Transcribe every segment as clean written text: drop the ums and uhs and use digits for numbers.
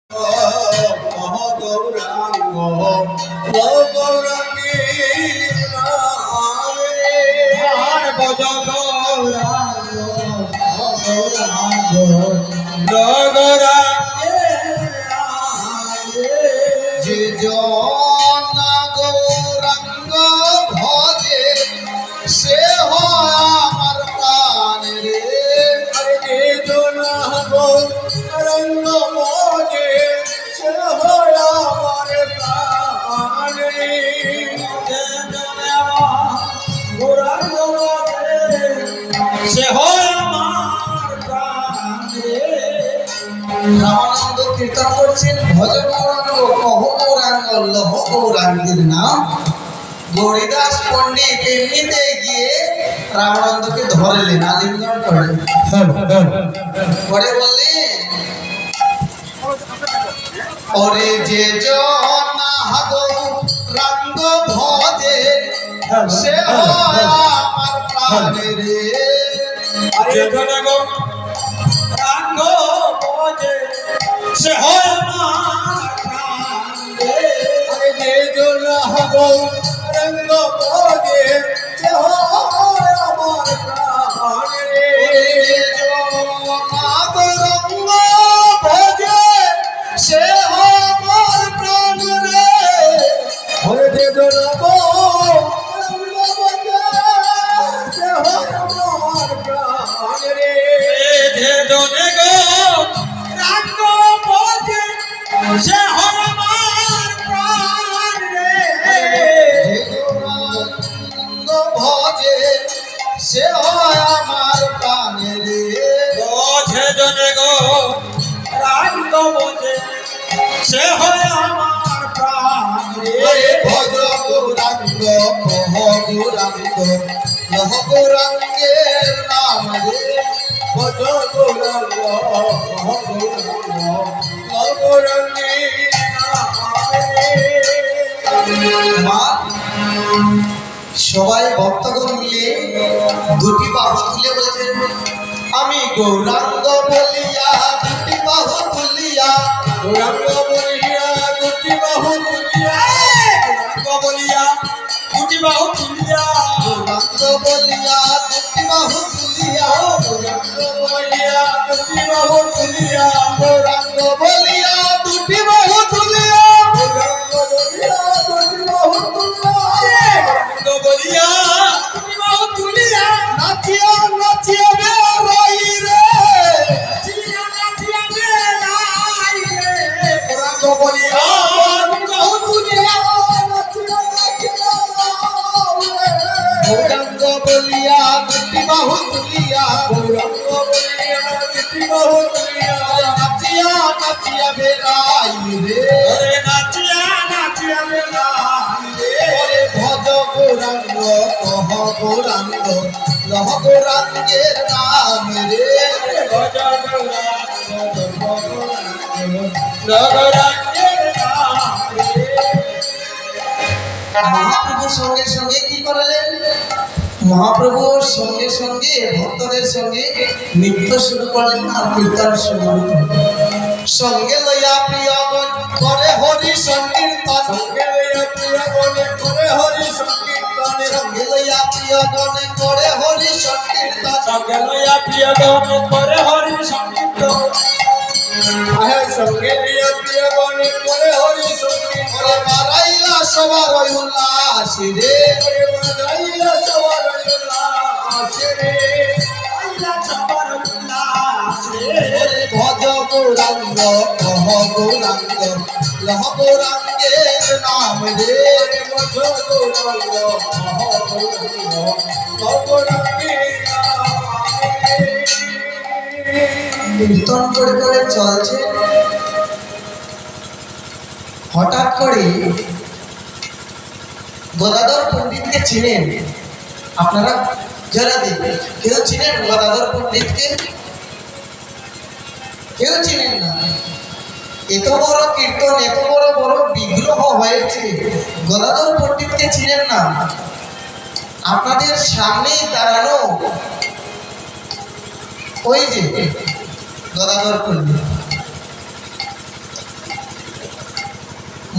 যে জন গৌরাঙ্গ ভজে সে হয় আমার প্রাণ রে। যে জন গৌরাঙ্গ ভজে সে হয় আমার প্রাণ রে। গৌরাঙ্গ ভজে সে হয় আমার প্রাণ রে। রামানন্দ কীর্তন করছেন ভজ গৌরাঙ্গ কহ গৌরাঙ্গ লহ গৌরাঙ্গের নাম। গৌরীদাস পণ্ডিত এমনিতে গিয়ে রামানন্দকে ধরলেন, আলিঙ্গন করলেন, পরে বললেন ওরে যে জন গৌরাঙ্গ ভজে সে হয় আমার প্রাণ রে। যে জন গৌরাঙ্গ ভজে সে হয় আমার প্রাণ রে। যে জন গৌরাঙ্গ ভজে সে হয় আমার প্রাণ রে। গৌরাঙ্গ ভজে সে হয় আমার প্রাণ রে। ওরে যে জন গৌরাঙ্গ ভজে সে হয় আমার প্রাণ রে। যে জন গৌরাঙ্গ ভজে সে হয় আমার প্রাণ রে। গৌরাঙ্গ ভজে সে হয় আমার প্রাণ রে। যে জন গৌরাঙ্গ ভজে সে হয় আমার প্রাণ রে। ভজ গৌরাঙ্গ কহ গৌরাঙ্গ লহ গৌরাঙ্গের নাম রে। ভজ গৌরাঙ্গ গৌরাঙ্গ গৌরাঙ্গের নাম রে। মা সবাই ভক্তগণ মিলে দুটি বাহু তুলে বলেছেন আমি গৌরাঙ্গ বলিয়া দুটি বাহু তুলিয়া। গৌরাঙ্গ বলিয়া দুটি বাহু তুলিয়া। গৌরাঙ্গ বলিয়া দুটি বাহু তুলিয়া। গৌরাঙ্গ বলিয়া দুটি বাহু তুলিয়া। গৌরাঙ্গ বলিয়া দুটি বাহু তুলিয়া। গৌরাঙ্গ বলিয়া দুটি বাহু তুলিয়া। গৌরাঙ্গ বলিয়া দুটি বাহু তুলিয়া। গৌরাঙ্গ বলিয়া দুটি বাহু তুলিয়া। নাচিয়া নাচিয়া বেড়াই রে। নাচিয়া নাচিয়া বেড়াই রে। গৌরাঙ্গ বলিয়া দুটি বাহু তুলিয়া। নাচিয়া নাচিয়া বেড়াই রে। গৌরাঙ্গ বলিয়া দুটি বাহু তুলিয়া। গৌরাঙ্গ বলিয়া দুটি বাহু তুলিয়া। নাচিয়া নাচিয়া বেড়াই রে। ওরে নাচিয়া নাচিয়া বেড়াই রে। ওরে ভজ গৌরাঙ্গ কহ গৌরাঙ্গ লহ গৌরাঙ্গের নাম রে। ভজ গৌরাঙ্গ গৌরাঙ্গের নাম রে। মহাপ্রভুর সঙ্গে সঙ্গে কি করলেন? মহাপ্রভুর সঙ্গে সঙ্গে ভক্তদের সঙ্গে নৃত্য শুরু করলেন আর কীর্তন শুরু করলেন। সঙ্গে লইয়া প্রিয়গণ করে হরি সংকীর্তন। সঙ্গে লইয়া প্রিয়গণে করে হরি সংকীর্তন। সঙ্গে লইয়া প্রিয়গণে করে হরি সংকীর্তন। সঙ্গে লইয়া প্রিয়গণে করে হরি সংকীর্তন। সঙ্গে লইয়া প্রিয়গণে করে হরি সংকীর্তন। ওরে বারাইলা সবার উল্লাস রে। ওরে বাজাইলা সবার উল্লাস রে। বাজাইলা সবার উল্লাস রে। ওরে ভজ গৌরাঙ্গ কহ গৌরাঙ্গ লহ গৌরাঙ্গের নাম রে। ভজ গৌরাঙ্গ গৌরাঙ্গের নাম রে। কীর্তন করে করে চলছে। হঠাৎ করে গদাধর পণ্ডিতকে চিনেন আপনারা? যারা দেখবেন কেউ চিনেন গদাধর পণ্ডিতকে? কেউ চিনেন না। এত বড় কীর্তন, এত বড় বড় বিগ্রহ হয়েছে, গদাধর পণ্ডিতকে চিনেন না? আপনাদের সামনেই দাঁড়ানো ওই যে গদাধর পণ্ডিত।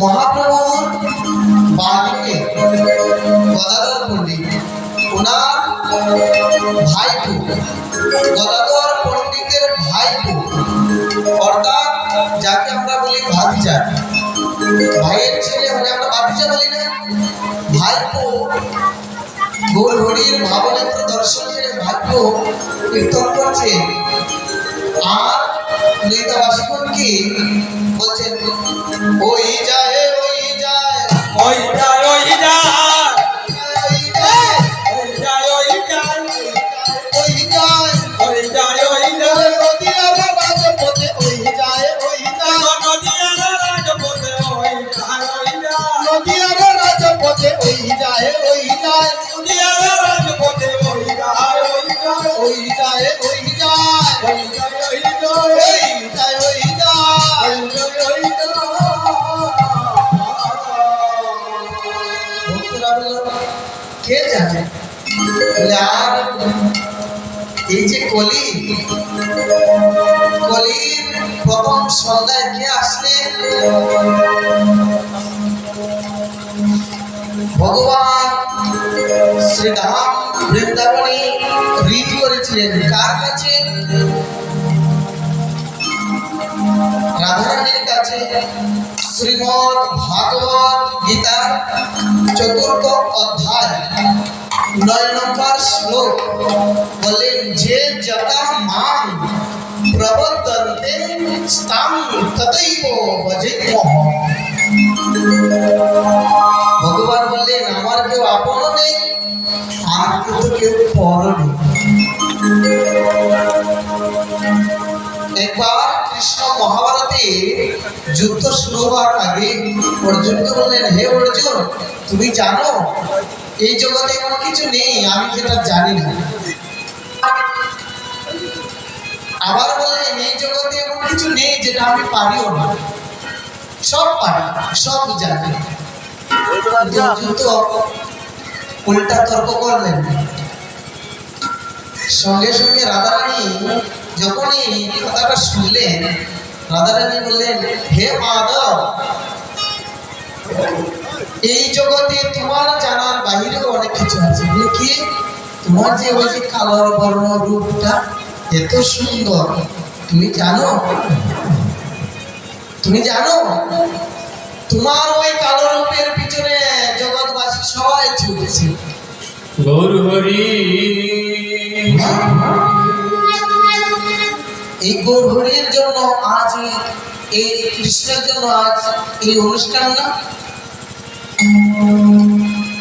মহাপ্রভুর বাড়িতে গদাধর পণ্ডিত ওনার ভাইপো, গদাধর পণ্ডিতের ভাইপো অর্থাৎ যাকে আমরা বলি ভাতিজা, ভাইয়ের ছেলে হলে আমরা ভাতিজা বলি না, ভাইপো গৌরহরির ভাবনেত্র দর্শন করে ভাইপো কীর্তন করছে আর নৃত্যবাসীগণকে বলছেন ওই যায় ওই যায় ওই যায় ওই যায় ওই যায় ওই যায় ওই যায় ওই যায় ওই যায় ওই যায় নদীয়ার রাজপথে ওই যায় ওই যায় নদিয়ার রাজপথে ওই যায় ওই যায় নদীয়ার রাজপথে ওই যায় ওই যায় নদিয়ার রাজপথে ওই যায় ওই যায় ওই যায় ওই যায় ওই যায় ওই যায় ওই যায় ওই যায় ওই যায় ওই যায় ভক্তরা বলল কে জানে বলে আর এই যে কলির প্রথম সন্ধ্যায় কে আসলে ভগবান শ্রীধাম বৃন্দাবনে রীত করেছিলেন কার কাছে? রাধারানীর কাছে। শ্রীমদ্ ভাগবত গীতার ৪র্থ অধ্যায় ৯ নম্বর শ্লোক বলেন যে যথা মাং প্রবর্তন্তে স্তাং ততৈব ভজেম্যহম। ভগবান বললেন আমার কেউ আপন নেই আর কিন্তু কেউ পর নেই। একবার কৃষ্ণ মহাভারতে যুদ্ধ শুরু হওয়ার আগে অর্জুনকে বললেন হে অর্জুন তুমি জানো এই জগতে এমন কিছু নেই আমি যেটা জানি না। আবার বললেন এই জগতে এমন কিছু নেই যেটা আমি পারিও না, সব পারি সব জানি। যুদ্ধ উল্টা তর্ক করলেন। সঙ্গে সঙ্গে রাধারানী যখনই কথাটা শুনলেন রাধারানী বললেন হে মাধব এই জগতে তোমার জানার বাহিরেও অনেক কিছু আছে। বলে কি? তোমার যে ওই যে কালো বর্ণ রূপটা এত সুন্দর তুমি জানো? তুমি জানো তোমার ওই কালো রূপের পিছনে জগৎবাসী সবাই ছুটছে। গৌর হরি এই গৌরহরির জন্য আজ এই কৃষ্ণের জন্য আজ এই অনুষ্ঠান না।